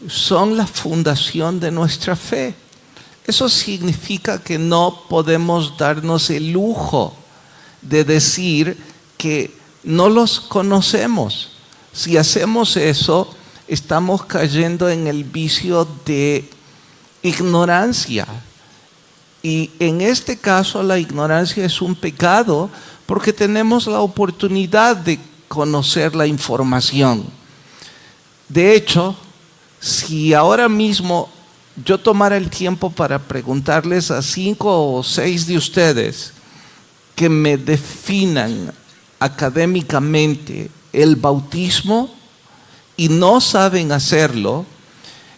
son la fundación de nuestra fe. Eso significa que no podemos darnos el lujo de decir que no los conocemos. Si hacemos eso, estamos cayendo en el vicio de ignorancia. Y en este caso la ignorancia es un pecado porque tenemos la oportunidad de conocer la información. De hecho, si ahora mismo yo tomara el tiempo para preguntarles a 5 o 6 de ustedes que me definan académicamente el bautismo y no saben hacerlo,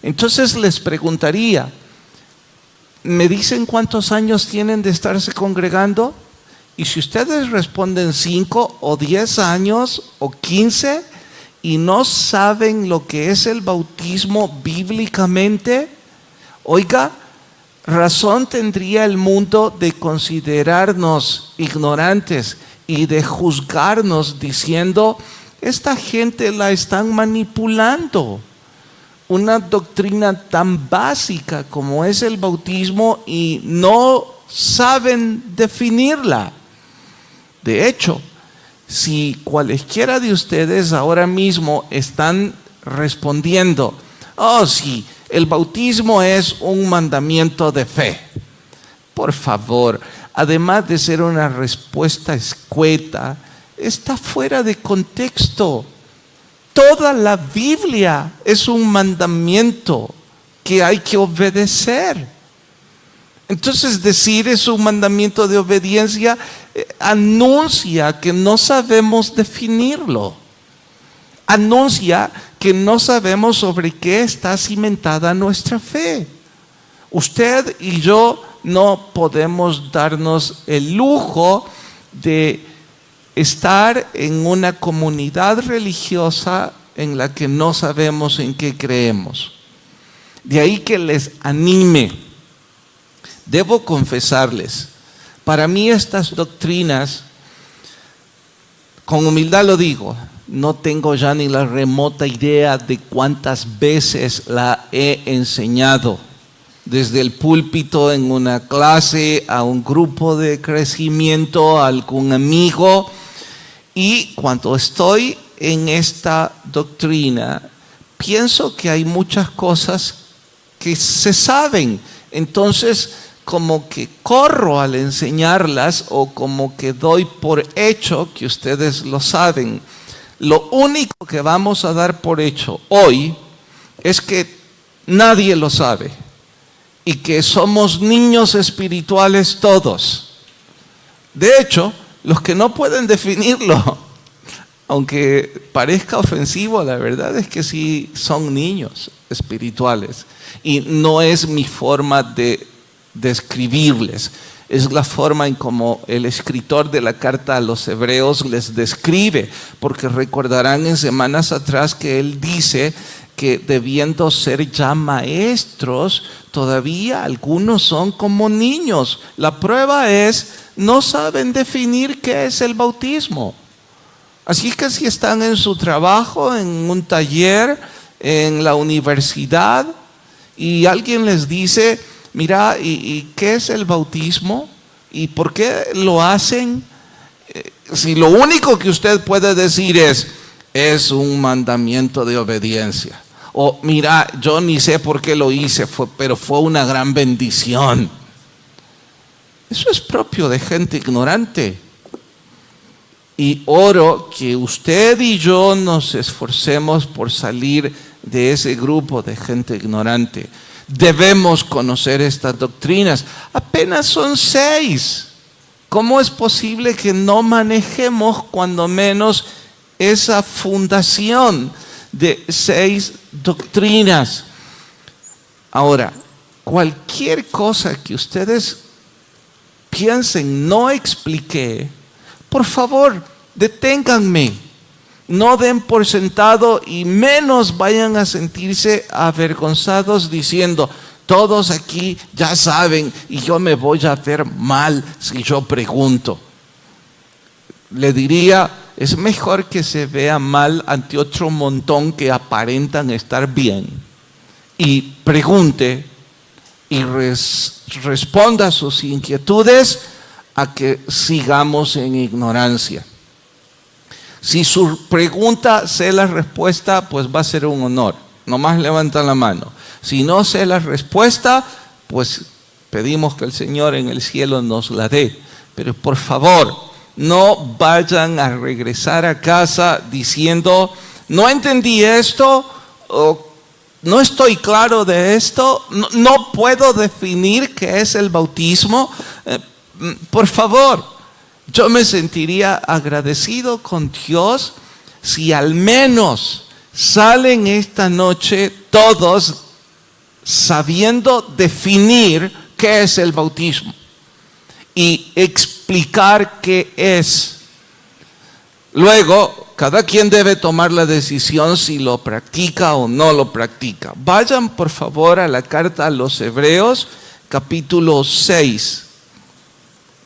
entonces les preguntaría, ¿me dicen cuántos años tienen de estarse congregando? Y si ustedes responden 5 o 10 años o 15 y no saben lo que es el bautismo bíblicamente, oiga, razón tendría el mundo de considerarnos ignorantes y de juzgarnos diciendo, esta gente la están manipulando. Una doctrina tan básica como es el bautismo y no saben definirla. De hecho, si cualesquiera de ustedes ahora mismo están respondiendo, oh sí, el bautismo es un mandamiento de fe. Por favor, además de ser una respuesta escueta, está fuera de contexto. Toda la Biblia es un mandamiento que hay que obedecer. Entonces decir es un mandamiento de obediencia anuncia que no sabemos definirlo. Anuncia que no sabemos sobre qué está cimentada nuestra fe. Usted y yo no podemos darnos el lujo de estar en una comunidad religiosa en la que no sabemos en qué creemos. De ahí que les anime. Debo confesarles, para mí estas doctrinas, con humildad lo digo, no tengo ya ni la remota idea de cuántas veces la he enseñado. Desde el púlpito en una clase, a un grupo de crecimiento, a algún amigo. Y cuando estoy en esta doctrina, pienso que hay muchas cosas que se saben. Entonces, como que corro al enseñarlas o como que doy por hecho que ustedes lo saben. Lo único que vamos a dar por hecho hoy es que nadie lo sabe y que somos niños espirituales todos. De hecho, los que no pueden definirlo, aunque parezca ofensivo, la verdad es que sí son niños espirituales. Y no es mi forma de describirles, es la forma en como el escritor de la carta a los hebreos les describe, porque recordarán en semanas atrás que él dice que debiendo ser ya maestros, todavía algunos son como niños. La prueba es, no saben definir qué es el bautismo. Así que si están en su trabajo, en un taller, en la universidad, y alguien les dice, mira, ¿y qué es el bautismo? ¿Y por qué lo hacen? Si lo único que usted puede decir es un mandamiento de obediencia. O mira, yo ni sé por qué lo hice, pero fue una gran bendición. Eso es propio de gente ignorante. Y oro que usted y yo nos esforcemos por salir de ese grupo de gente ignorante. Debemos conocer estas doctrinas. Apenas son 6. ¿Cómo es posible que no manejemos cuando menos esa fundación de 6 doctrinas? Ahora, cualquier cosa que ustedes piensen no expliqué, por favor, deténganme. No den por sentado y menos vayan a sentirse avergonzados diciendo, todos aquí ya saben y yo me voy a ver mal si yo pregunto. Le diría, es mejor que se vea mal ante otro montón que aparentan estar bien, y pregunte y responda a sus inquietudes a que sigamos en ignorancia. Si su pregunta sé la respuesta, pues va a ser un honor. Nomás levanta la mano. Si no sé la respuesta, pues pedimos que el Señor en el cielo nos la dé. Pero por favor, no vayan a regresar a casa diciendo, no entendí esto, o no estoy claro de esto, no puedo definir qué es el bautismo. Por favor, yo me sentiría agradecido con Dios si al menos salen esta noche todos sabiendo definir qué es el bautismo y explicar qué es. Luego, cada quien debe tomar la decisión si lo practica o no lo practica. Vayan por favor a la carta a los Hebreos, capítulo 6,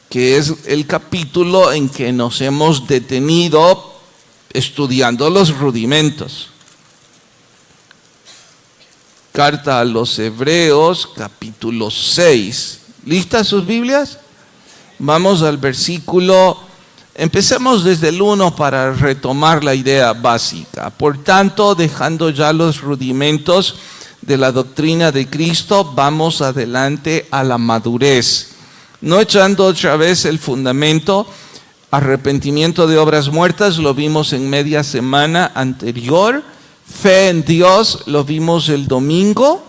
que es el capítulo en que nos hemos detenido estudiando los rudimentos. Carta a los Hebreos, capítulo 6. ¿Listas sus Biblias? Vamos al versículo, empecemos desde el 1 para retomar la idea básica. Por tanto, dejando ya los rudimentos de la doctrina de Cristo, vamos adelante a la madurez. No echando otra vez el fundamento, arrepentimiento de obras muertas, lo vimos en media semana anterior. Fe en Dios, lo vimos el domingo.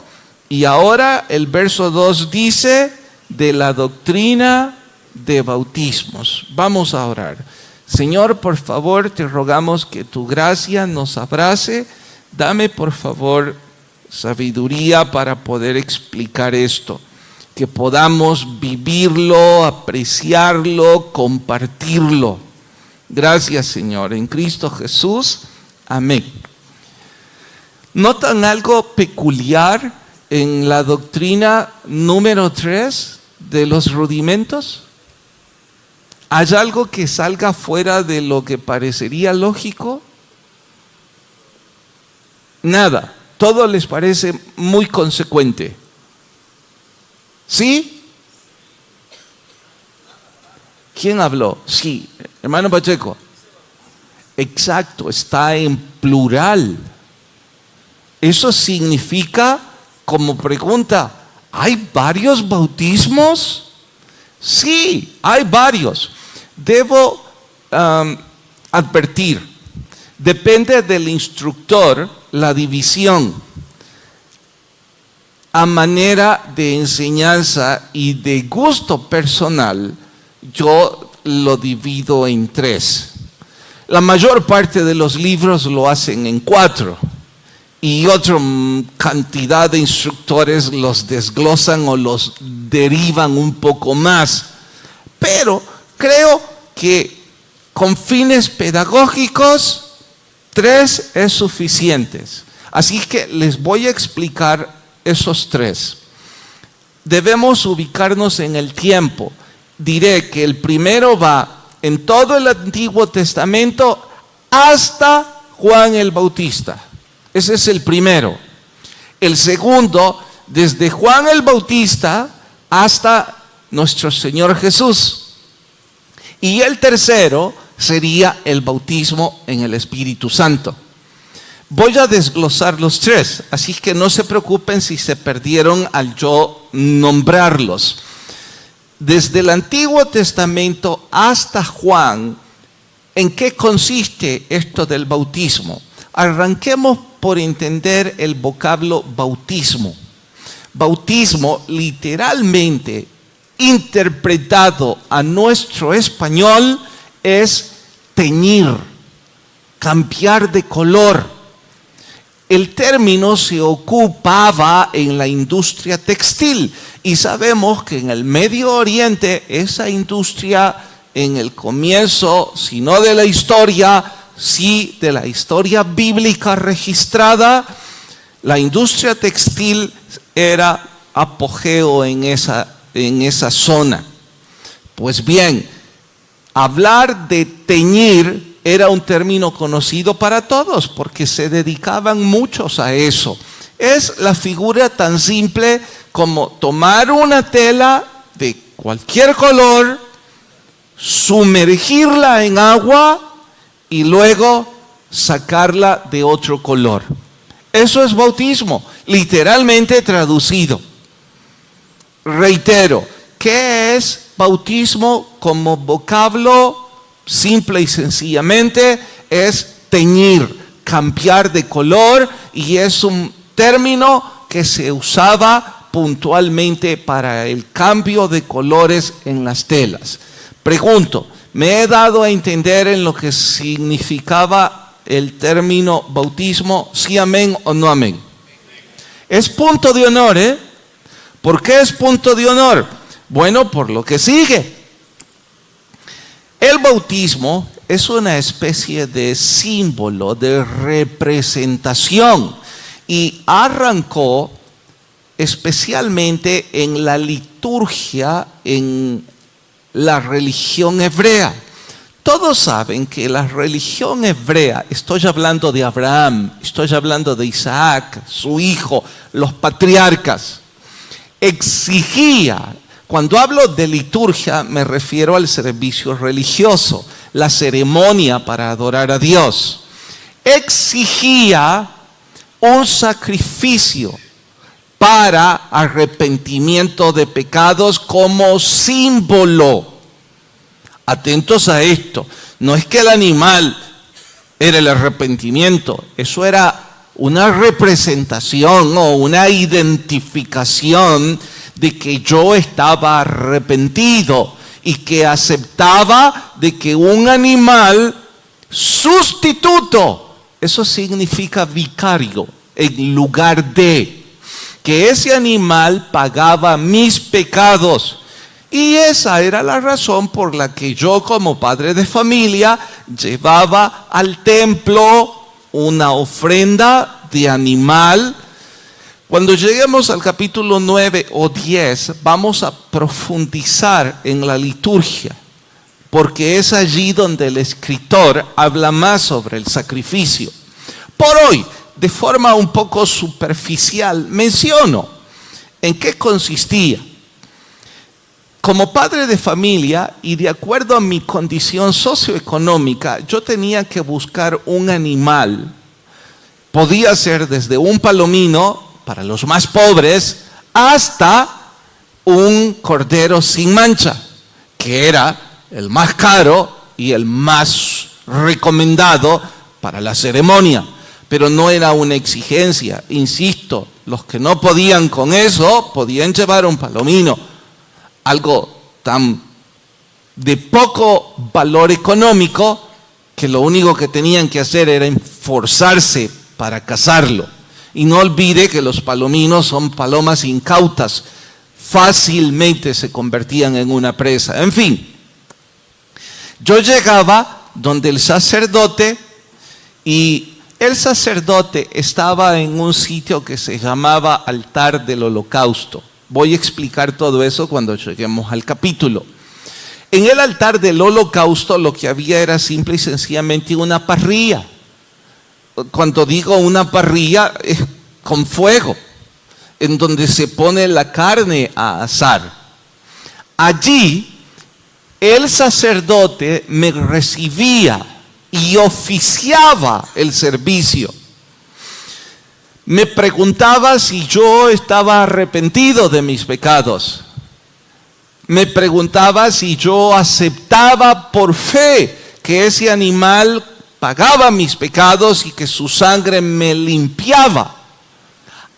Y ahora el verso 2 dice de la doctrina de bautismos. Vamos a orar. Señor, por favor, te rogamos que tu gracia nos abrace. Dame, por favor, sabiduría para poder explicar esto. Que podamos vivirlo, apreciarlo, compartirlo. Gracias, Señor. En Cristo Jesús. Amén. ¿Notan algo peculiar en la doctrina número 3 de los rudimentos? ¿Hay algo que salga fuera de lo que parecería lógico? Nada. Todo les parece muy consecuente. ¿Sí? ¿Quién habló? Sí, hermano Pacheco. Exacto, está en plural. Eso significa, como pregunta, ¿hay varios bautismos? Sí, hay varios. Debo advertir, depende del instructor la división. A manera de enseñanza y de gusto personal, yo lo divido en 3. La mayor parte de los libros lo hacen en 4. Y otra cantidad de instructores los desglosan o los derivan un poco más. Pero creo que con fines pedagógicos, 3 es suficiente. Así que les voy a explicar esos 3. Debemos ubicarnos en el tiempo. Diré que el primero va en todo el Antiguo Testamento hasta Juan el Bautista. Ese es el primero. El segundo, desde Juan el Bautista hasta nuestro Señor Jesús. Y el tercero sería el bautismo en el Espíritu Santo. Voy a desglosar los 3, así que no se preocupen si se perdieron al yo nombrarlos. Desde el Antiguo Testamento hasta Juan, ¿en qué consiste esto del bautismo? Arranquemos por entender el vocablo bautismo. Bautismo, literalmente interpretado a nuestro español, es teñir, cambiar de color. El término se ocupaba en la industria textil y sabemos que en el Medio Oriente esa industria en el comienzo, si no de la historia, sí de la historia bíblica registrada, la industria textil era apogeo en esa zona. Pues bien, hablar de teñir era un término conocido para todos porque se dedicaban muchos a eso. Es la figura tan simple como tomar una tela de cualquier color, sumergirla en agua y luego sacarla de otro color. Eso es bautismo, literalmente traducido. Reitero, ¿qué es bautismo como vocablo? Simple y sencillamente es teñir, cambiar de color, y es un término que se usaba puntualmente para el cambio de colores en las telas. Pregunto, ¿me he dado a entender en lo que significaba el término bautismo? ¿Sí, amén o no amén? Es punto de honor, ¿eh? ¿Por qué es punto de honor? Bueno, por lo que sigue. El bautismo es una especie de símbolo, de representación, y arrancó especialmente en la liturgia, en la religión hebrea. Todos saben que la religión hebrea, estoy hablando de Abraham, estoy hablando de Isaac, su hijo, los patriarcas, exigía, cuando hablo de liturgia me refiero al servicio religioso, la ceremonia para adorar a Dios, exigía un sacrificio para arrepentimiento de pecados como símbolo. Atentos a esto, no es que el animal era el arrepentimiento, eso era una representación o una identificación de que yo estaba arrepentido y que aceptaba de que un animal sustituto, eso significa vicario, en lugar de, que ese animal pagaba mis pecados. Y esa era la razón por la que yo, como padre de familia, llevaba al templo una ofrenda de animal. Cuando lleguemos al capítulo 9 o 10, vamos a profundizar en la liturgia, porque es allí donde el escritor habla más sobre el sacrificio. Por hoy, de forma un poco superficial, menciono en qué consistía. Como padre de familia y de acuerdo a mi condición socioeconómica, yo tenía que buscar un animal. Podía ser desde un palomino, para los más pobres, hasta un cordero sin mancha, que era el más caro y el más recomendado para la ceremonia. Pero no era una exigencia, insisto, los que no podían con eso, podían llevar un palomino. Algo tan de poco valor económico que lo único que tenían que hacer era esforzarse para cazarlo. Y no olvide que los palominos son palomas incautas, fácilmente se convertían en una presa. En fin, yo llegaba donde el sacerdote, y el sacerdote estaba en un sitio que se llamaba altar del holocausto. Voy a explicar todo eso cuando lleguemos al capítulo. En el altar del holocausto lo que había era simple y sencillamente una parrilla. Cuando digo una parrilla, es con fuego, en donde se pone la carne a asar. Allí el sacerdote me recibía y oficiaba el servicio. Me preguntaba si yo estaba arrepentido de mis pecados. Me preguntaba si yo aceptaba por fe que ese animal pagaba mis pecados y que su sangre me limpiaba.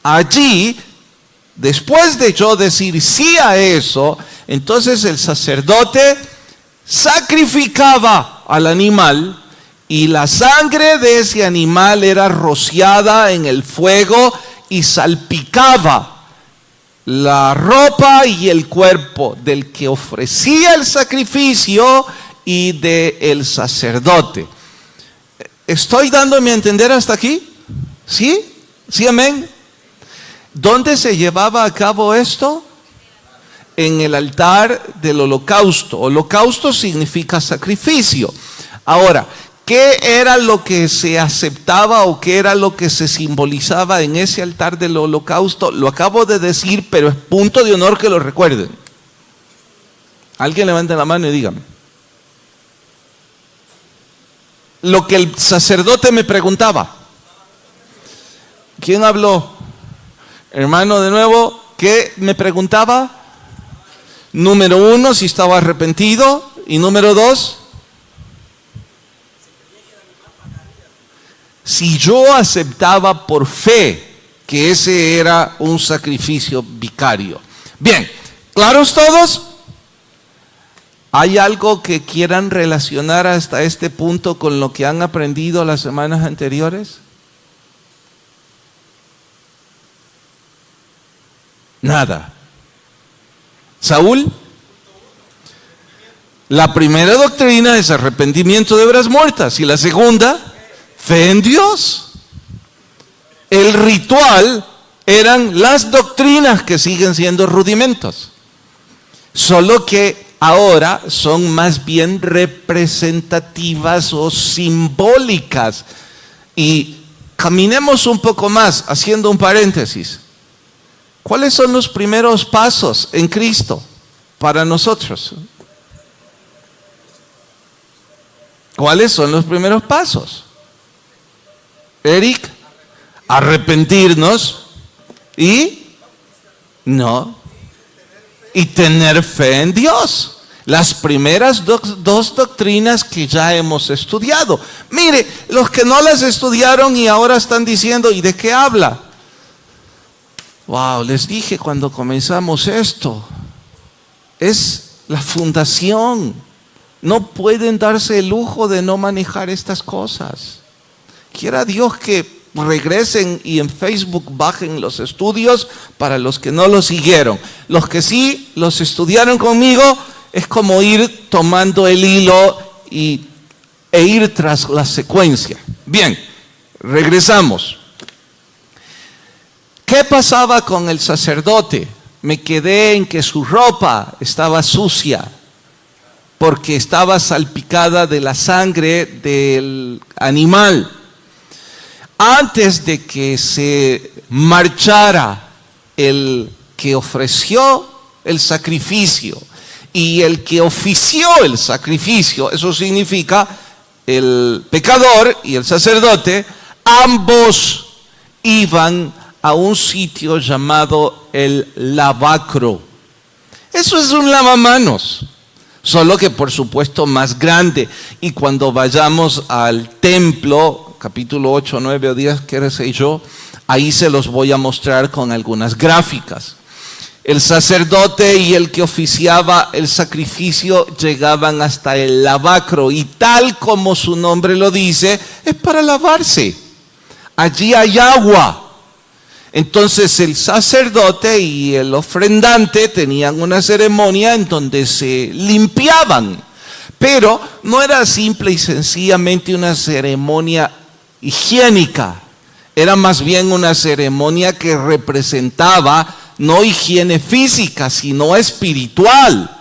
Allí, después de yo decir sí a eso, entonces el sacerdote sacrificaba al animal, y la sangre de ese animal era rociada en el fuego y salpicaba la ropa y el cuerpo del que ofrecía el sacrificio y del sacerdote. ¿Estoy dándome a entender hasta aquí? ¿Sí? ¿Sí, amén? ¿Dónde se llevaba a cabo esto? En el altar del holocausto. Holocausto significa sacrificio. Ahora, ¿Qué era lo que se aceptaba o qué era lo que se simbolizaba en ese altar del holocausto? Lo acabo de decir, pero es punto de honor que lo recuerden. Alguien levante la mano y dígame. Lo que el sacerdote me preguntaba. ¿Quién habló? Hermano, de nuevo, ¿qué me preguntaba? Número 1, si estaba arrepentido. Y número 2, si yo aceptaba por fe que ese era un sacrificio vicario. Bien, ¿claros todos? ¿Hay algo que quieran relacionar hasta este punto con lo que han aprendido las semanas anteriores? Nada. ¿Saúl? La primera doctrina es arrepentimiento de obras muertas y la segunda, fe en Dios. El ritual eran las doctrinas que siguen siendo rudimentos, solo que ahora son más bien representativas o simbólicas. Y caminemos un poco más, haciendo un paréntesis. ¿Cuáles son los primeros pasos en Cristo para nosotros? ¿Cuáles son los primeros pasos? Eric, arrepentirnos y tener fe en Dios. Las primeras dos doctrinas que ya hemos estudiado. Mire, los que no las estudiaron y ahora están diciendo, ¿y de qué habla? Wow, les dije cuando comenzamos esto, es la fundación. No pueden darse el lujo de no manejar estas cosas. Quiera Dios que regresen y en Facebook bajen los estudios para los que no los siguieron. Los que sí los estudiaron conmigo, es como ir tomando el hilo e ir tras la secuencia. Bien, regresamos. ¿Qué pasaba con el sacerdote? Me quedé en que su ropa estaba sucia, porque estaba salpicada de la sangre del animal. Antes de que se marchara el que ofreció el sacrificio y el que ofició el sacrificio, eso significa el pecador y el sacerdote, ambos iban a un sitio llamado el lavacro. Eso es un lavamanos, solo que por supuesto más grande. Y cuando vayamos al templo, capítulo 8, 9 o 10, qué sé yo, ahí se los voy a mostrar con algunas gráficas. El sacerdote y el que oficiaba el sacrificio llegaban hasta el lavacro, y tal como su nombre lo dice, es para lavarse. Allí hay agua. Entonces el sacerdote y el ofrendante tenían una ceremonia en donde se limpiaban, pero no era simple y sencillamente una ceremonia higiénica, era más bien una ceremonia que representaba no higiene física, sino espiritual.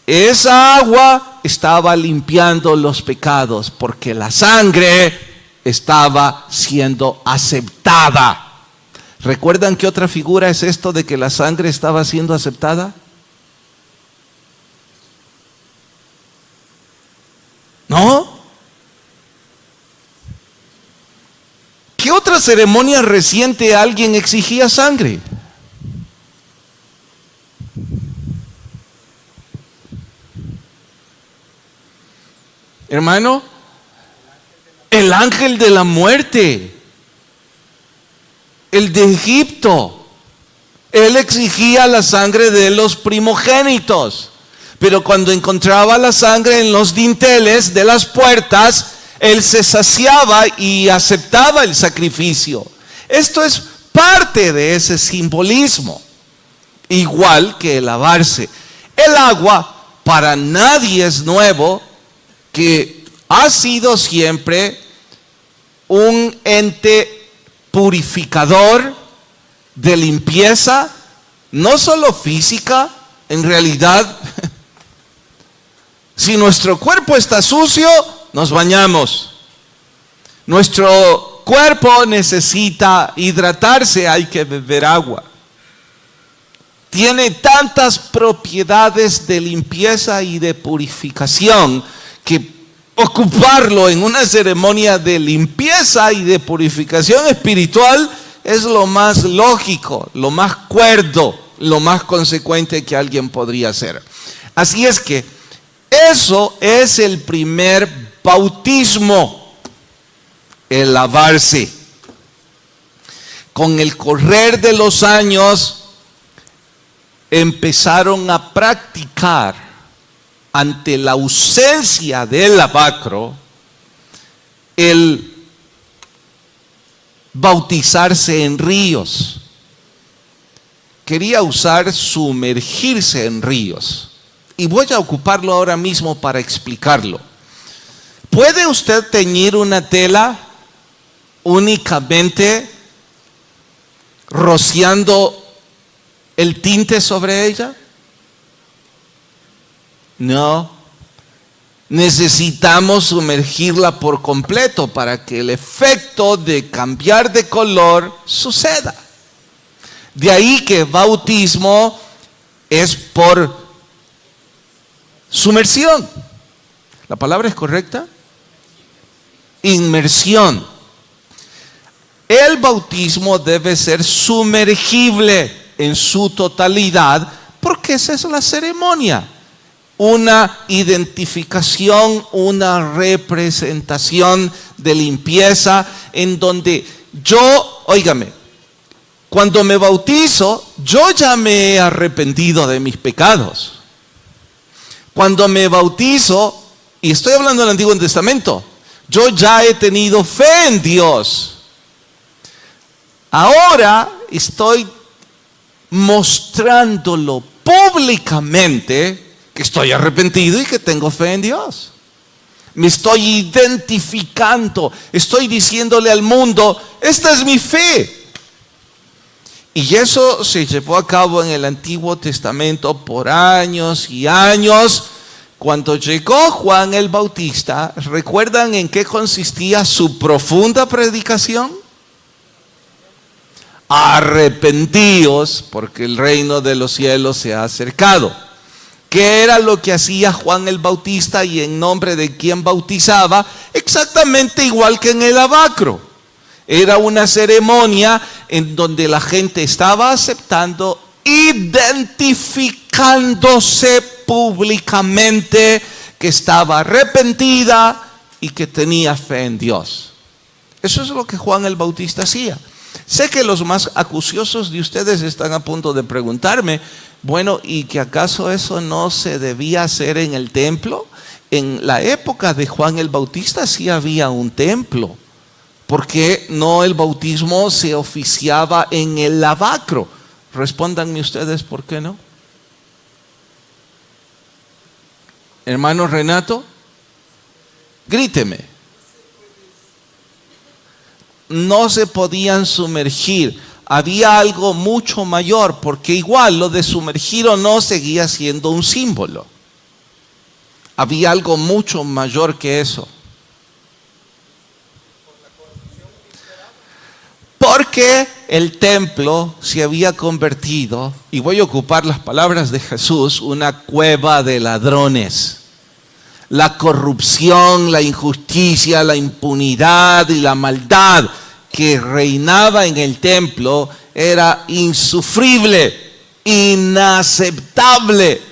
Esa agua estaba limpiando los pecados porque la sangre estaba siendo aceptada. ¿Recuerdan qué otra figura es esto de que la sangre estaba siendo aceptada? ¿No? ¿Qué otra ceremonia reciente alguien exigía sangre? Hermano, el ángel de la muerte. El de Egipto, él exigía la sangre de los primogénitos, pero cuando encontraba la sangre en los dinteles de las puertas, él se saciaba y aceptaba el sacrificio. Esto es parte de ese simbolismo, igual que el lavarse. El agua para nadie es nuevo, que ha sido siempre un ente purificador de limpieza, no solo física, en realidad, si nuestro cuerpo está sucio, nos bañamos. Nuestro cuerpo necesita hidratarse, hay que beber agua. Tiene tantas propiedades de limpieza y de purificación que ocuparlo en una ceremonia de limpieza y de purificación espiritual es lo más lógico, lo más cuerdo, lo más consecuente que alguien podría hacer. Así es que eso es el primer bautismo, el lavarse. Con el correr de los años empezaron a practicar, ante la ausencia del lavacro, el bautizarse en ríos. Quería usar sumergirse en ríos. Y voy a ocuparlo ahora mismo para explicarlo. ¿Puede usted teñir una tela únicamente rociando el tinte sobre ella? No. Necesitamos sumergirla por completo para que el efecto de cambiar de color suceda. De ahí que bautismo es por sumersión. ¿La palabra es correcta? Inmersión. El bautismo debe ser sumergible en su totalidad, porque esa es la ceremonia. Una identificación, una representación de limpieza en donde yo, óigame, cuando me bautizo, yo ya me he arrepentido de mis pecados. Cuando me bautizo, y estoy hablando del Antiguo Testamento, yo ya he tenido fe en Dios. Ahora estoy mostrándolo públicamente que estoy arrepentido y que tengo fe en Dios. Me estoy identificando, estoy diciéndole al mundo, esta es mi fe. Y eso se llevó a cabo en el Antiguo Testamento por años y años. Cuando llegó Juan el Bautista, ¿recuerdan en qué consistía su profunda predicación? Arrepentíos, porque el reino de los cielos se ha acercado. ¿Qué era lo que hacía Juan el Bautista y en nombre de quién bautizaba? Exactamente igual que en el lavacro. Era una ceremonia en donde la gente estaba aceptando, identificándose públicamente que estaba arrepentida y que tenía fe en Dios. Eso es lo que Juan el Bautista hacía. Sé que los más acuciosos de ustedes están a punto de preguntarme, bueno, ¿y que acaso eso no se debía hacer en el templo? En la época de Juan el Bautista sí había un templo. ¿Por qué no el bautismo se oficiaba en el lavacro? Respóndanme ustedes, ¿por qué no? Hermano Renato, gríteme. No se podían sumergir. Había algo mucho mayor, porque igual lo de sumergir o no seguía siendo un símbolo. Había algo mucho mayor que eso. Porque el templo se había convertido, y voy a ocupar las palabras de Jesús, una cueva de ladrones. La corrupción, la injusticia, la impunidad y la maldad que reinaba en el templo era insufrible, inaceptable.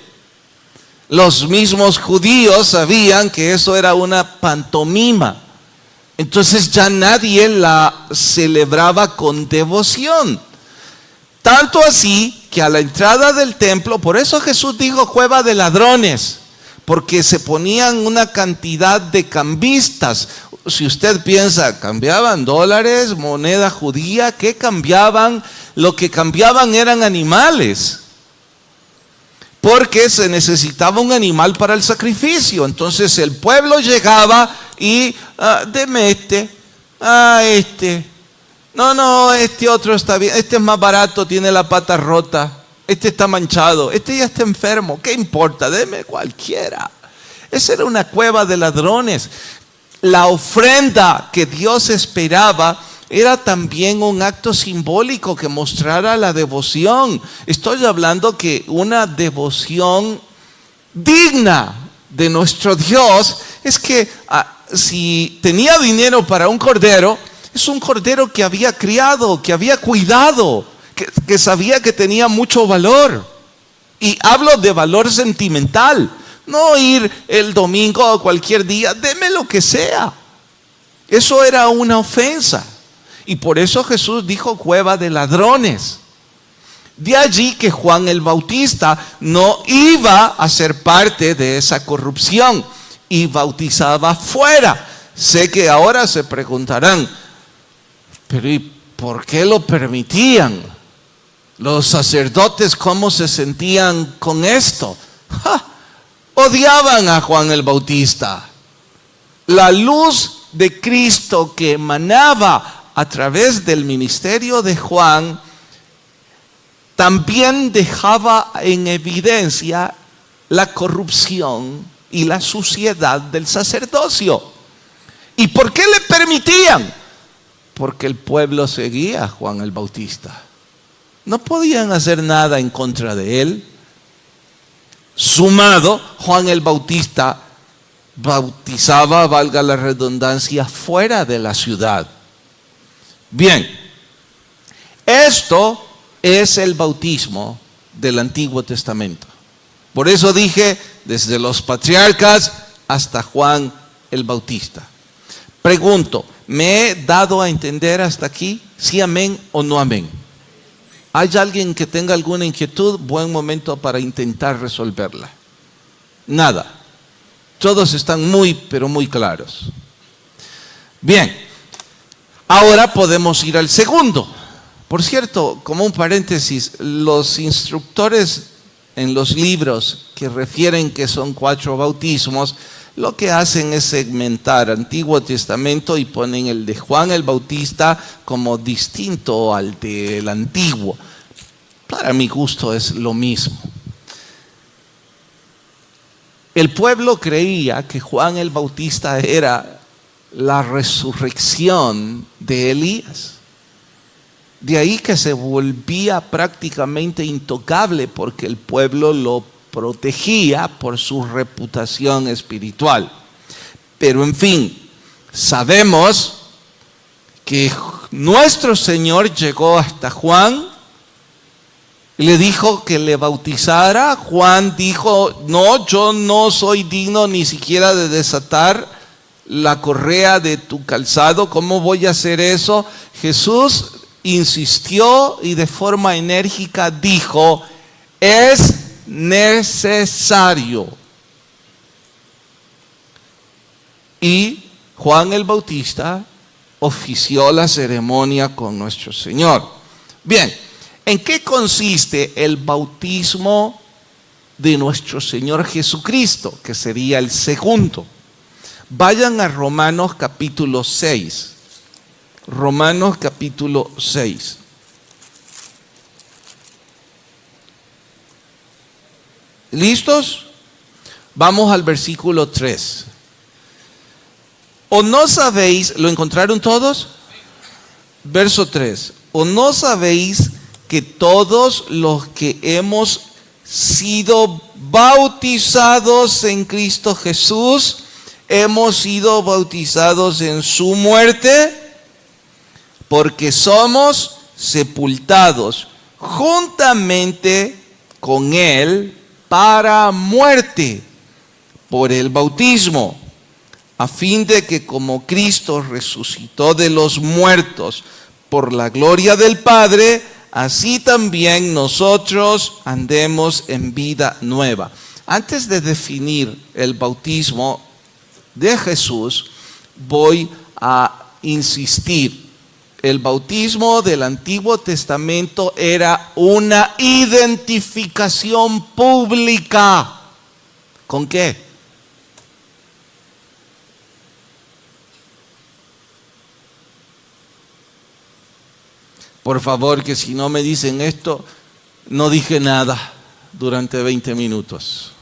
Los mismos judíos sabían que eso era una pantomima. Entonces ya nadie la celebraba con devoción. Tanto así que a la entrada del templo, por eso Jesús dijo cueva de ladrones, porque se ponían una cantidad de cambistas. Si usted piensa, cambiaban dólares, moneda judía, ¿qué cambiaban? Lo que cambiaban eran animales, porque se necesitaba un animal para el sacrificio. Entonces el pueblo llegaba y deme este, este otro está bien, este es más barato, tiene la pata rota, este está manchado, este ya está enfermo, ¿qué importa? Deme cualquiera. Esa era una cueva de ladrones. la ofrenda que Dios esperaba era también un acto simbólico que mostrara la devoción. Estoy hablando que una devoción digna de nuestro Dios es que si tenía dinero para un cordero, es un cordero que había criado, que había cuidado, que sabía que tenía mucho valor. Y hablo de valor sentimental, no ir el domingo o cualquier día, deme lo que sea. Eso era una ofensa. Y por eso Jesús dijo cueva de ladrones. De allí que Juan el Bautista no iba a ser parte de esa corrupción y bautizaba fuera. Sé que ahora se preguntarán, pero ¿y por qué lo permitían? Los sacerdotes, ¿cómo se sentían con esto? Odiaban a Juan el Bautista. La luz de Cristo que emanaba a través del ministerio de Juan también dejaba en evidencia la corrupción y la suciedad del sacerdocio. ¿Y por qué le permitían? Porque el pueblo seguía a Juan el Bautista. No podían hacer nada en contra de él. Sumado, Juan el Bautista bautizaba, valga la redundancia, fuera de la ciudad. Bien, esto es el bautismo del Antiguo Testamento. Por eso dije, desde los patriarcas hasta Juan el Bautista. Pregunto, ¿me he dado a entender hasta aquí? ¿Sí amén o no amén? ¿Hay alguien que tenga alguna inquietud? Buen momento para intentar resolverla. Nada. Todos están muy, pero muy claros. Bien. Ahora podemos ir al segundo. Por cierto, como un paréntesis, los instructores en los libros que refieren que son 4 bautismos, lo que hacen es segmentar Antiguo Testamento y ponen el de Juan el Bautista como distinto al del Antiguo. Para mi gusto es lo mismo. El pueblo creía que Juan el Bautista era la resurrección de Elías. De ahí que se volvía prácticamente intocable porque el pueblo lo protegía por su reputación espiritual. Pero en fin, sabemos que nuestro Señor llegó hasta Juan y le dijo que le bautizara. Juan dijo, no, yo no soy digno ni siquiera de desatar la correa de tu calzado. ¿Cómo voy a hacer eso? Jesús insistió y de forma enérgica dijo, es necesario. Y Juan el Bautista ofició la ceremonia con nuestro Señor. Bien, ¿en qué consiste el bautismo de nuestro Señor Jesucristo? Que sería el segundo. Vayan a Romanos capítulo 6. Romanos capítulo 6. ¿Listos? Vamos al versículo 3. ¿O no sabéis, lo encontraron todos? Verso 3. ¿O no sabéis que todos los que hemos sido bautizados en Cristo Jesús, hemos sido bautizados en su muerte? Porque somos sepultados juntamente con Él para muerte por el bautismo, a fin de que como Cristo resucitó de los muertos por la gloria del Padre, así también nosotros andemos en vida nueva. Antes de definir el bautismo de Jesús, voy a insistir. El bautismo del Antiguo Testamento era una identificación pública. ¿Con qué? Por favor, que si no me dicen esto, no dije nada durante 20 minutos.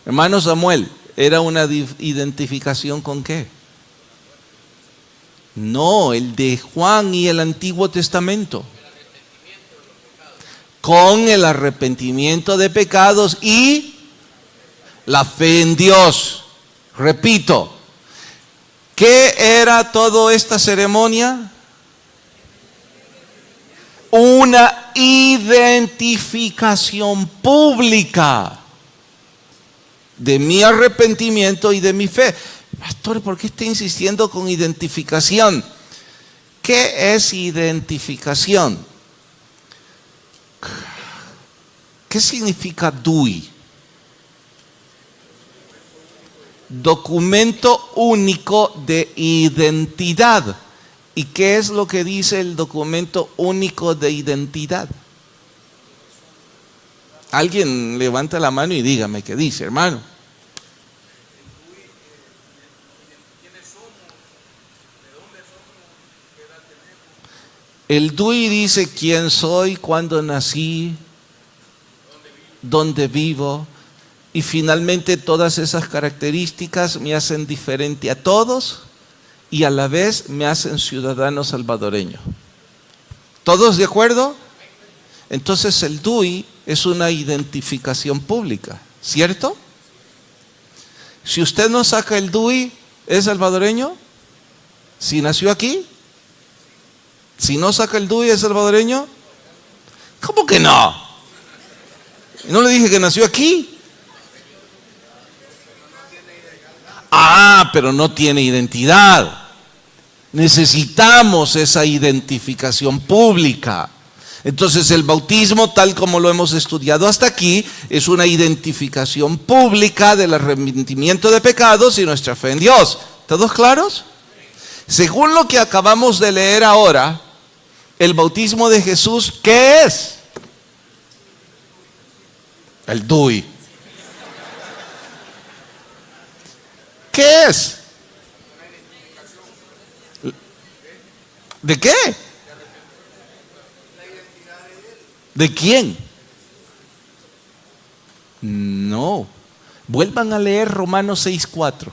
Hermano Samuel, ¿Era una identificación con qué? No, el de Juan y el Antiguo Testamento. Con el arrepentimiento de pecados y la fe en Dios. Repito, ¿qué era toda esta ceremonia? Una identificación pública de mi arrepentimiento y de mi fe. Pastor, ¿por qué está insistiendo con identificación? ¿Qué es identificación? ¿Qué significa DUI? Documento único de identidad. ¿Y qué es lo que dice el documento único de identidad? Alguien levanta la mano y dígame qué dice, hermano. El DUI dice quién soy, cuándo nací, dónde vivo, y finalmente todas esas características me hacen diferente a todos y a la vez me hacen ciudadano salvadoreño. ¿Todos de acuerdo? Entonces el DUI es una identificación pública, ¿cierto? Si usted no saca el DUI, ¿es salvadoreño? ¿Si nació aquí? Si no saca el DUI, ¿es salvadoreño? ¿Cómo que no? ¿No le dije que nació aquí? Ah, pero no tiene identidad. Necesitamos esa identificación pública. Entonces el bautismo, tal como lo hemos estudiado hasta aquí, es una identificación pública del arrepentimiento de pecados y nuestra fe en Dios. ¿Todos claros? Según lo que acabamos de leer ahora, el bautismo de Jesús, ¿qué es? El DUI. ¿Qué es? ¿De qué? ¿De quién? No. Vuelvan a leer Romanos 6:4.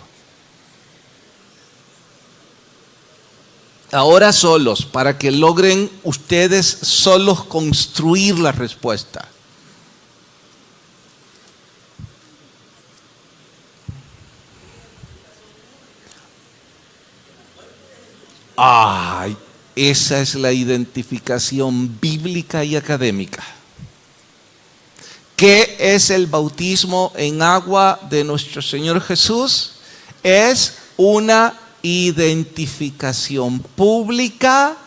Ahora solos, para que logren ustedes solos construir la respuesta. Ay, esa es la identificación bíblica y académica. ¿Qué es el bautismo en agua de nuestro Señor Jesús? Es una identificación pública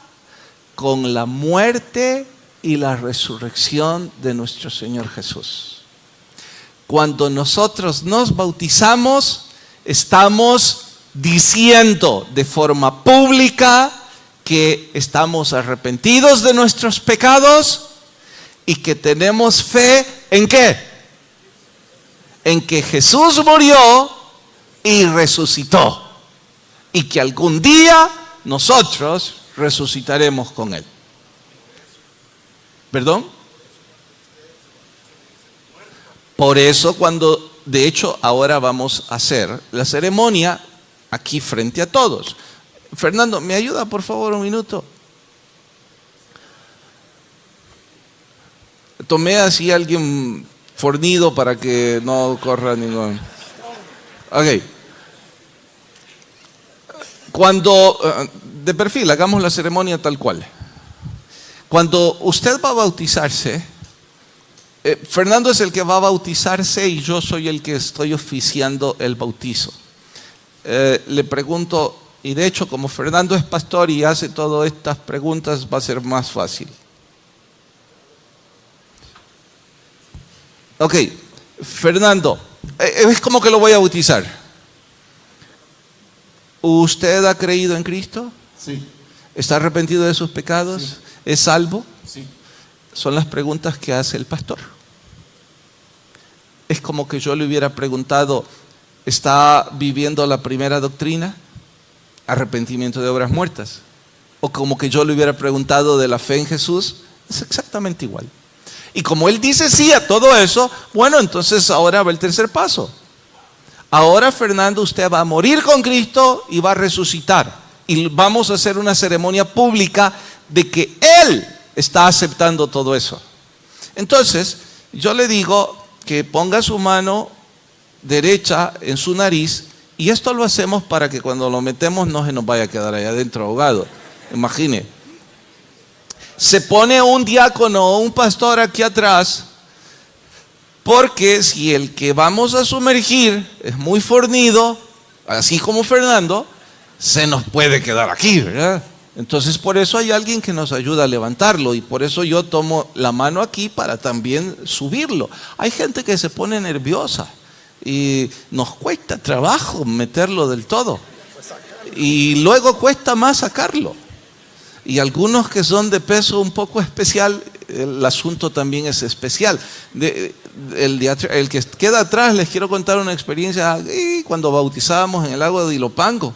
con la muerte y la resurrección de nuestro Señor Jesús. Cuando nosotros nos bautizamos, estamos diciendo de forma pública que estamos arrepentidos de nuestros pecados y que tenemos fe ¿en qué? En que Jesús murió y resucitó. Y que algún día nosotros resucitaremos con Él. ¿Perdón? Por eso de hecho, ahora vamos a hacer la ceremonia aquí frente a todos. Fernando, ¿me ayuda por favor un minuto? Tomé así a alguien fornido para que no corra ningún... Ok. Cuando, de perfil, hagamos la ceremonia tal cual. Cuando usted va a bautizarse, Fernando es el que va a bautizarse y yo soy el que estoy oficiando el bautizo. Le pregunto, y de hecho como Fernando es pastor y hace todas estas preguntas, va a ser más fácil. Ok, Fernando, es como que lo voy a bautizar. ¿Usted ha creído en Cristo? Sí. ¿Está arrepentido de sus pecados? Sí. ¿Es salvo? Sí. Son las preguntas que hace el pastor. Es como que yo le hubiera preguntado, ¿está viviendo la primera doctrina? Arrepentimiento de obras muertas. O como que yo le hubiera preguntado de la fe en Jesús. Es exactamente igual. Y como él dice sí a todo eso, bueno, entonces ahora va el tercer paso. ahora Fernando, usted va a morir con Cristo y va a resucitar. Y vamos a hacer una ceremonia pública de que Él está aceptando todo eso. Entonces, yo le digo que ponga su mano derecha en su nariz, y esto lo hacemos para que cuando lo metemos no se nos vaya a quedar ahí adentro ahogado. Imagine. Se pone un diácono o un pastor aquí atrás, porque si el que vamos a sumergir es muy fornido, así como Fernando, se nos puede quedar aquí, ¿verdad? Entonces por eso hay alguien que nos ayuda a levantarlo, y por eso yo tomo la mano aquí para también subirlo. Hay gente que se pone nerviosa y nos cuesta trabajo meterlo del todo, y luego cuesta más sacarlo. Y algunos que son de peso un poco especial, el asunto también es especial. El que queda atrás, les quiero contar una experiencia. Cuando bautizábamos en el lago de Ilopango,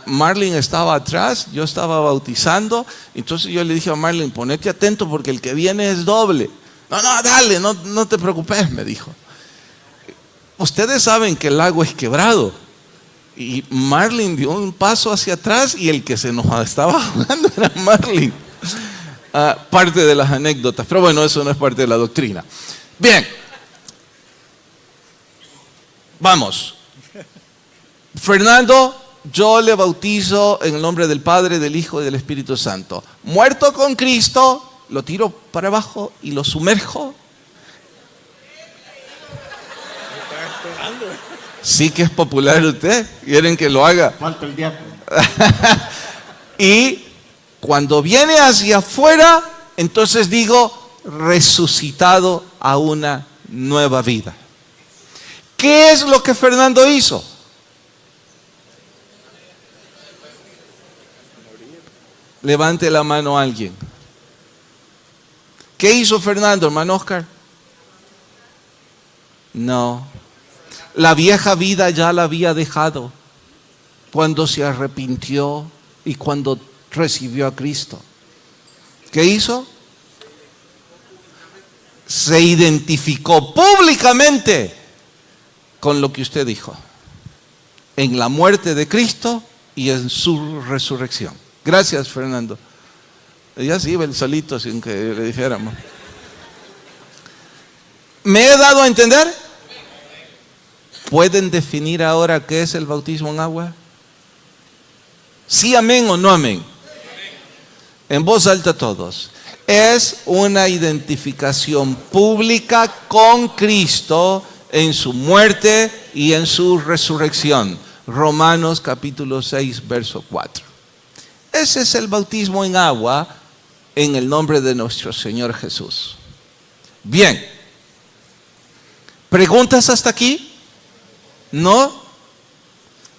Marlene estaba atrás, yo estaba bautizando. Entonces yo le dije a Marlene, ponete atento porque el que viene es doble. No, dale, no te preocupes, me dijo. Ustedes saben que el lago es quebrado. Y Marlene dio un paso hacia atrás y el que se nos estaba ahogando era Marlene. Parte de las anécdotas, pero bueno, eso no es parte de la doctrina. Bien, vamos. Fernando, yo le bautizo en el nombre del Padre, del Hijo y del Espíritu Santo. Muerto con Cristo, lo tiro para abajo y lo sumerjo. Sí que es popular usted, quieren que lo haga. Falta el diácono. Y cuando viene hacia afuera, entonces digo, resucitado a una nueva vida. ¿Qué es lo que Fernando hizo? Levante la mano a alguien. ¿Qué hizo Fernando, hermano Oscar? No. La vieja vida ya la había dejado cuando se arrepintió y cuando recibió a Cristo. ¿Qué hizo? Se identificó públicamente con lo que usted dijo, en la muerte de Cristo y en su resurrección. Gracias, Fernando. Ya se iba el solito sin que le dijéramos. ¿Me he dado a entender? ¿Pueden definir ahora qué es el bautismo en agua? ¿Sí, amén o no amén? En voz alta todos. Es una identificación pública con Cristo en su muerte y en su resurrección. Romanos capítulo 6, verso 4. Ese es el bautismo en agua en el nombre de nuestro Señor Jesús. Bien. ¿Preguntas hasta aquí? ¿No?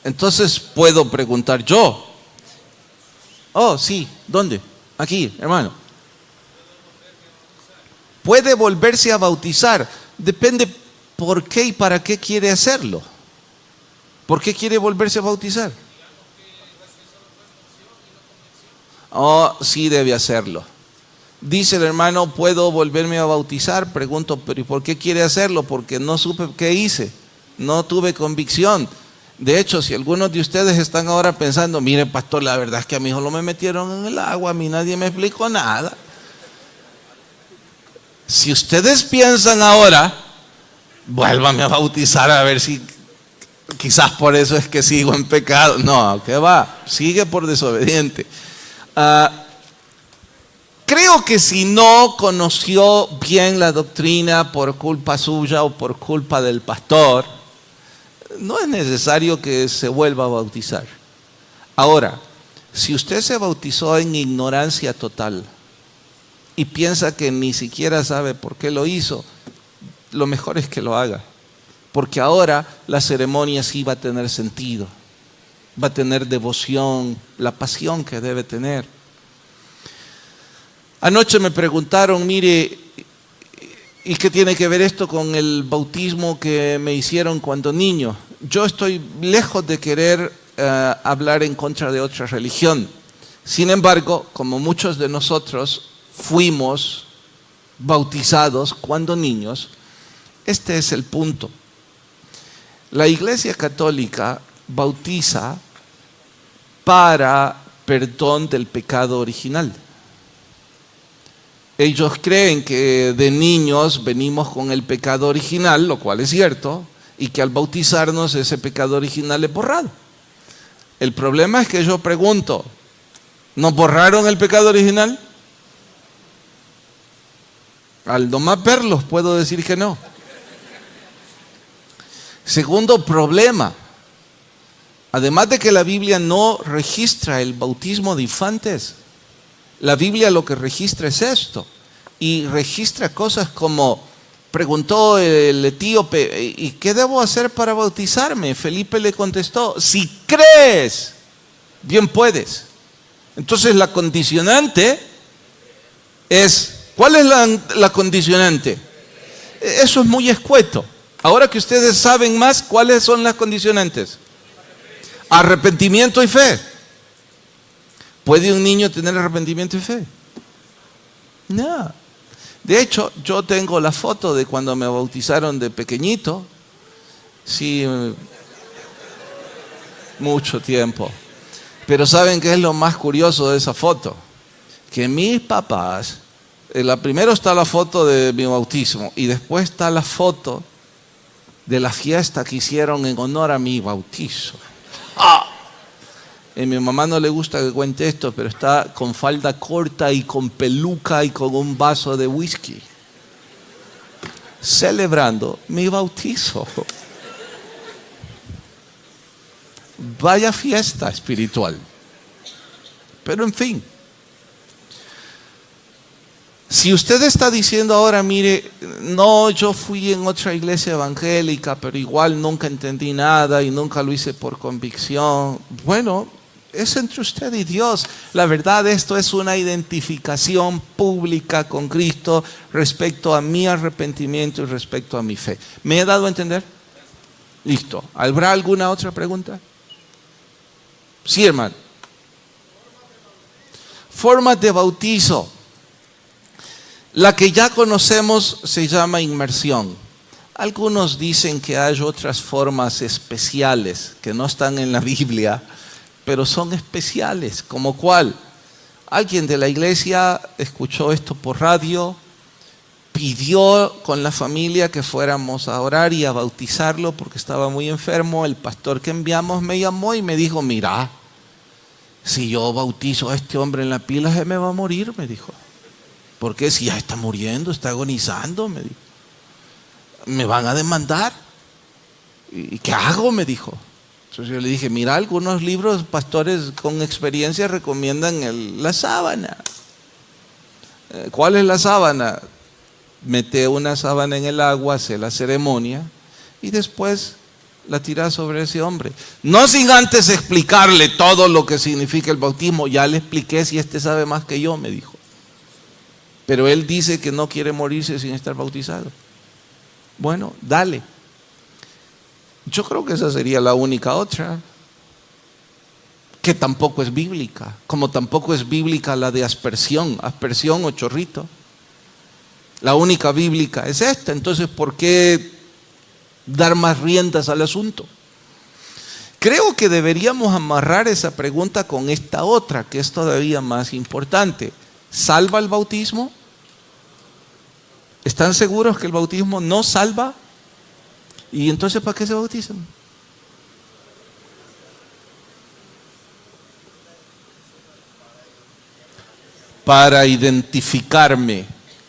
Entonces puedo preguntar yo. Oh, sí, ¿dónde? Aquí, hermano. Puede volverse a bautizar. Depende por qué y para qué quiere hacerlo. ¿Por qué quiere volverse a bautizar? Oh, sí debe hacerlo. Dice el hermano, ¿puedo volverme a bautizar? Pregunto, ¿pero y por qué quiere hacerlo? Porque no supe qué hice. No tuve convicción. De hecho, si algunos de ustedes están ahora pensando, mire pastor, la verdad es que a mi hijo no me metieron en el agua, a mí nadie me explicó nada. Si ustedes piensan ahora, vuélvame a bautizar a ver si quizás por eso es que sigo en pecado. No, ¿qué va? Sigue por desobediente. Creo que si no conoció bien la doctrina por culpa suya o por culpa del pastor, no es necesario que se vuelva a bautizar. Ahora, si usted se bautizó en ignorancia total y piensa que ni siquiera sabe por qué lo hizo, lo mejor es que lo haga. Porque ahora la ceremonia sí va a tener sentido, va a tener devoción, la pasión que debe tener. Anoche me preguntaron, mire, ¿y qué tiene que ver esto con el bautismo que me hicieron cuando niño? Yo estoy lejos de querer hablar en contra de otra religión. Sin embargo, como muchos de nosotros fuimos bautizados cuando niños, este es el punto. La Iglesia Católica bautiza para perdón del pecado original. Ellos creen que de niños venimos con el pecado original, lo cual es cierto, y que al bautizarnos ese pecado original es borrado. El problema es que yo pregunto, ¿nos borraron el pecado original? Al nomás verlos puedo decir que no. Segundo problema, además de que la Biblia no registra el bautismo de infantes, la Biblia lo que registra es esto, y registra cosas como, preguntó el etíope, ¿y qué debo hacer para bautizarme? Felipe le contestó, si crees, bien puedes. Entonces la condicionante es, ¿cuál es la condicionante? Eso es muy escueto. Ahora que ustedes saben más, ¿cuáles son las condicionantes? Arrepentimiento y fe. ¿Puede un niño tener arrepentimiento y fe? No. De hecho, yo tengo la foto de cuando me bautizaron de pequeñito. Sí, mucho tiempo. Pero ¿saben qué es lo más curioso de esa foto? Que mis papás, primero está la foto de mi bautismo y después está la foto de la fiesta que hicieron en honor a mi bautizo. ¡Ah! A mi mamá no le gusta que cuente esto, pero está con falda corta y con peluca y con un vaso de whisky, celebrando mi bautizo. Vaya fiesta espiritual. Pero en fin, si usted está diciendo ahora, mire, no, yo fui en otra iglesia evangélica, pero igual nunca entendí nada y nunca lo hice por convicción. Bueno, es entre usted y Dios. La verdad, esto es una identificación pública con Cristo respecto a mi arrepentimiento y respecto a mi fe. ¿Me he dado a entender? Listo. ¿Habrá alguna otra pregunta? Sí, hermano. Formas de bautizo. La que ya conocemos se llama inmersión. Algunos dicen que hay otras formas especiales que no están en la Biblia, pero son especiales. ¿Como cuál? Alguien de la iglesia escuchó esto por radio, pidió con la familia que fuéramos a orar y a bautizarlo porque estaba muy enfermo. El pastor que enviamos me llamó y me dijo, mira, si yo bautizo a este hombre en la pila se me va a morir, me dijo. Porque si ya está muriendo, está agonizando, me dijo. Me van a demandar. ¿Y qué hago? Me dijo. Entonces yo le dije, mira, algunos libros, pastores con experiencia recomiendan la sábana. ¿Cuál es la sábana? Mete una sábana en el agua, hace la ceremonia y después la tira sobre ese hombre. No sin antes explicarle todo lo que significa el bautismo. Ya le expliqué, si este sabe más que yo, me dijo. Pero él dice que no quiere morirse sin estar bautizado. Bueno, dale. Yo creo que esa sería la única otra, que tampoco es bíblica, como tampoco es bíblica la de aspersión o chorrito. La única bíblica es esta. Entonces, ¿por qué dar más riendas al asunto? Creo que deberíamos amarrar esa pregunta con esta otra, que es todavía más importante. ¿Salva el bautismo? ¿Están seguros que el bautismo no salva? ¿Y entonces para qué se bautizan? Para identificarme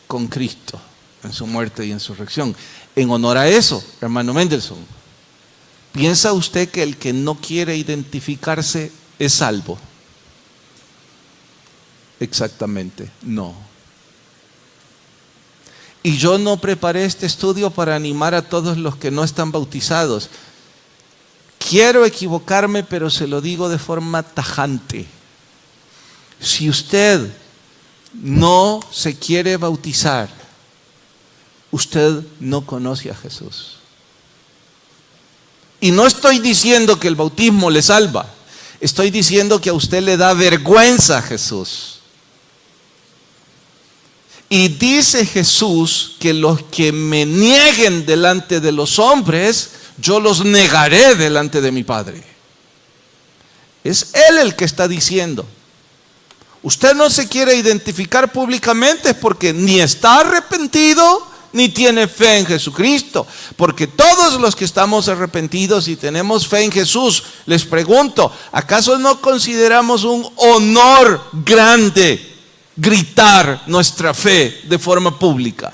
con Cristo en su muerte y en su resurrección. En honor a eso, hermano Mendelssohn, ¿piensa usted que el que no quiere identificarse es salvo? Exactamente, no. Y yo no preparé este estudio para animar a todos los que no están bautizados. Quiero equivocarme, pero se lo digo de forma tajante. Si usted no se quiere bautizar, usted no conoce a Jesús. Y no estoy diciendo que el bautismo le salva. Estoy diciendo que a usted le da vergüenza a Jesús. Y dice Jesús que los que me nieguen delante de los hombres, yo los negaré delante de mi Padre. Es Él el que está diciendo. Usted no se quiere identificar públicamente porque ni está arrepentido ni tiene fe en Jesucristo. Porque todos los que estamos arrepentidos y tenemos fe en Jesús, les pregunto, ¿acaso no consideramos un honor grande gritar nuestra fe de forma pública?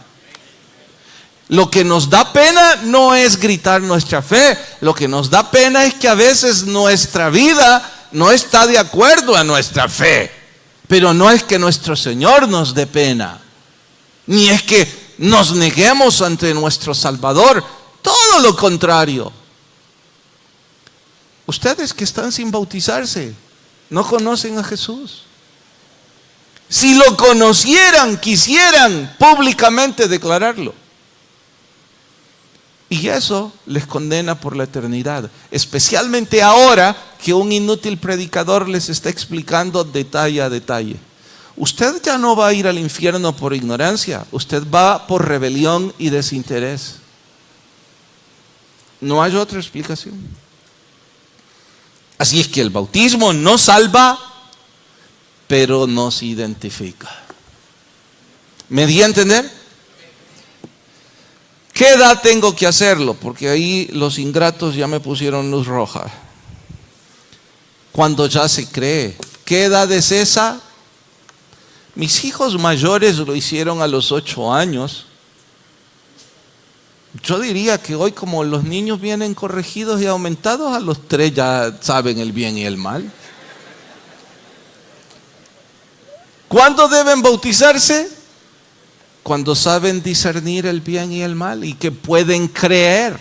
Lo que nos da pena no es gritar nuestra fe. Lo que nos da pena es que a veces nuestra vida no está de acuerdo a nuestra fe. Pero no es que nuestro Señor nos dé pena, ni es que nos neguemos ante nuestro Salvador. Todo lo contrario. Ustedes que están sin bautizarse, no conocen a Jesús. Si lo conocieran, quisieran públicamente declararlo. Y eso les condena por la eternidad. Especialmente ahora que un inútil predicador les está explicando detalle a detalle. Usted ya no va a ir al infierno por ignorancia. Usted va por rebelión y desinterés. No hay otra explicación. Así es que el bautismo no salva, pero nos identifica. ¿Me di a entender? ¿Qué edad tengo que hacerlo? Porque ahí los ingratos ya me pusieron luz roja. Cuando ya se cree. ¿Qué edad es esa? Mis hijos mayores lo hicieron a los 8 años. Yo diría que hoy, como los niños vienen corregidos y aumentados, a los 3 ya saben el bien y el mal. ¿Cuándo deben bautizarse? Cuando saben discernir el bien y el mal y que pueden creer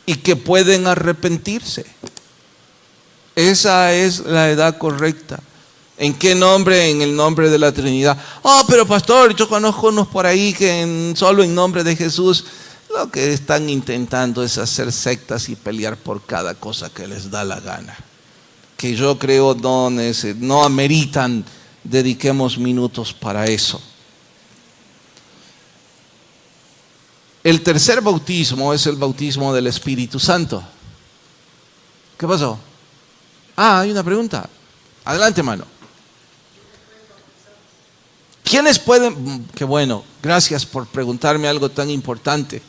y que pueden arrepentirse. Esa es la edad correcta. ¿En qué nombre? En el nombre de la Trinidad. Oh, pero pastor, yo conozco unos por ahí que solo en nombre de Jesús. Lo que están intentando es hacer sectas y pelear por cada cosa que les da la gana. Que yo creo no ameritan, dediquemos minutos para eso. El tercer bautismo es el bautismo del Espíritu Santo. ¿Qué pasó? Hay una pregunta. Adelante, hermano. ¿Quiénes pueden? Qué bueno, gracias por preguntarme algo tan importante.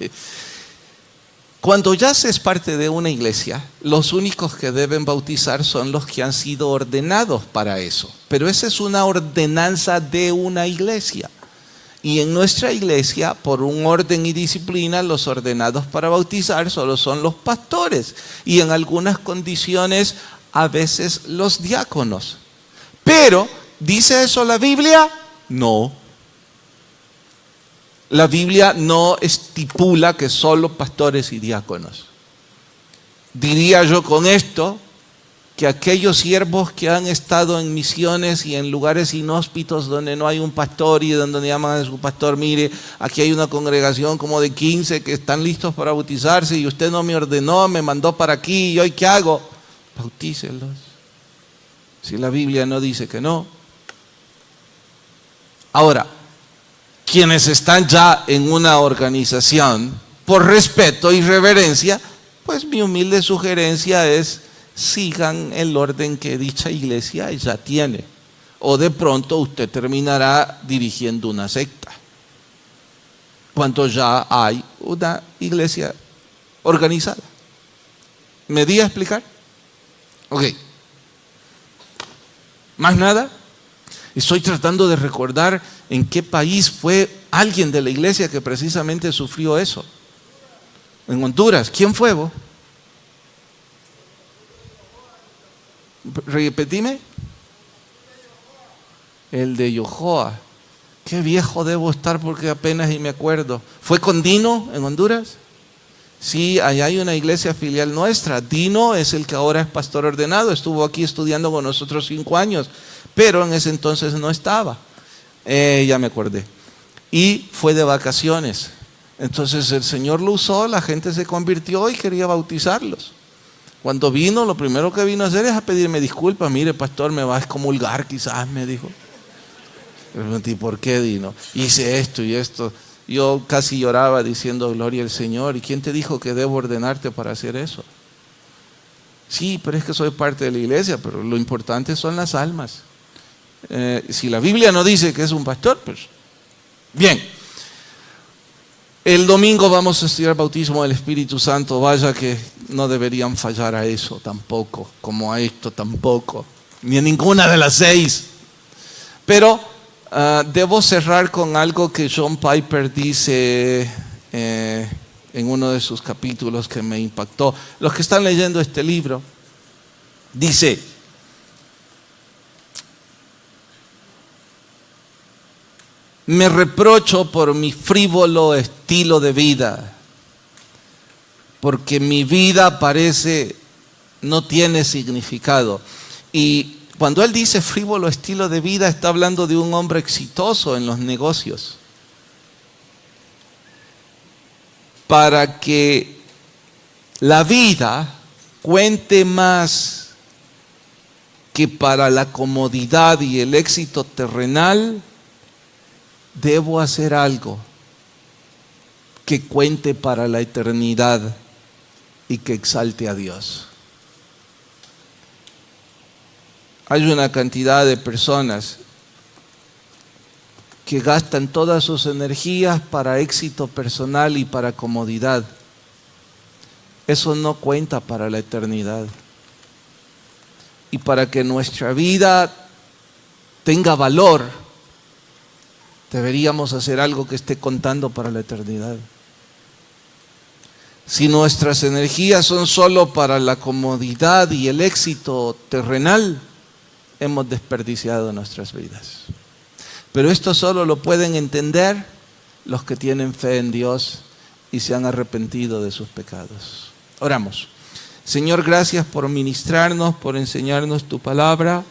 Cuando ya se es parte de una iglesia, los únicos que deben bautizar son los que han sido ordenados para eso. Pero esa es una ordenanza de una iglesia. Y en nuestra iglesia, por un orden y disciplina, los ordenados para bautizar solo son los pastores. Y en algunas condiciones, a veces los diáconos. Pero, ¿dice eso la Biblia? No. La Biblia no estipula que solo pastores y diáconos. Diría yo con esto que aquellos siervos que han estado en misiones y en lugares inhóspitos donde no hay un pastor y donde llaman a su pastor, mire, aquí hay una congregación como de 15 que están listos para bautizarse y usted no me ordenó, me mandó para aquí, ¿y hoy qué hago? Bautícelos. Si la Biblia no dice que no. Ahora, quienes están ya en una organización, por respeto y reverencia, pues mi humilde sugerencia es: sigan el orden que dicha iglesia ya tiene. O de pronto usted terminará dirigiendo una secta, cuando ya hay una iglesia organizada. ¿Me di a explicar? Ok. ¿Más nada? Estoy tratando de recordar en qué país fue alguien de la iglesia que precisamente sufrió eso. En Honduras. ¿Quién fue vos? Repetime. El de Yohoa. Qué viejo debo estar porque apenas y me acuerdo. ¿Fue con Dino en Honduras? Sí, allá hay una iglesia filial nuestra. Dino es el que ahora es pastor ordenado. Estuvo aquí estudiando con nosotros 5 años, pero en ese entonces no estaba. Ya me acordé. Y fue de vacaciones. Entonces el Señor lo usó, la gente se convirtió y quería bautizarlos. Cuando vino, lo primero que vino a hacer es a pedirme disculpas. Mire, pastor, me va a excomulgar quizás, me dijo. Le pregunté, ¿por qué, Dino? Hice esto y esto. yo casi lloraba diciendo gloria al Señor. ¿Y quién te dijo que debo ordenarte para hacer eso? Sí, pero es que soy parte de la iglesia, pero lo importante son las almas. Si la Biblia no dice que es un pastor, pues bien. El domingo vamos a estudiar bautismo del Espíritu Santo. Vaya que no deberían fallar a eso tampoco, como a esto tampoco, ni a ninguna de las 6. Pero debo cerrar con algo que John Piper dice en uno de sus capítulos que me impactó. Los que están leyendo este libro, dice: me reprocho por mi frívolo estilo de vida, porque mi vida no tiene significado. Y cuando él dice frívolo estilo de vida, está hablando de un hombre exitoso en los negocios. Para que la vida cuente más que para la comodidad y el éxito terrenal, debo hacer algo que cuente para la eternidad y que exalte a Dios. Hay una cantidad de personas que gastan todas sus energías para éxito personal y para comodidad. Eso no cuenta para la eternidad. Y para que nuestra vida tenga valor, deberíamos hacer algo que esté contando para la eternidad. Si nuestras energías son solo para la comodidad y el éxito terrenal, hemos desperdiciado nuestras vidas. Pero esto solo lo pueden entender los que tienen fe en Dios y se han arrepentido de sus pecados. Oramos. Señor, gracias por ministrarnos, por enseñarnos tu palabra.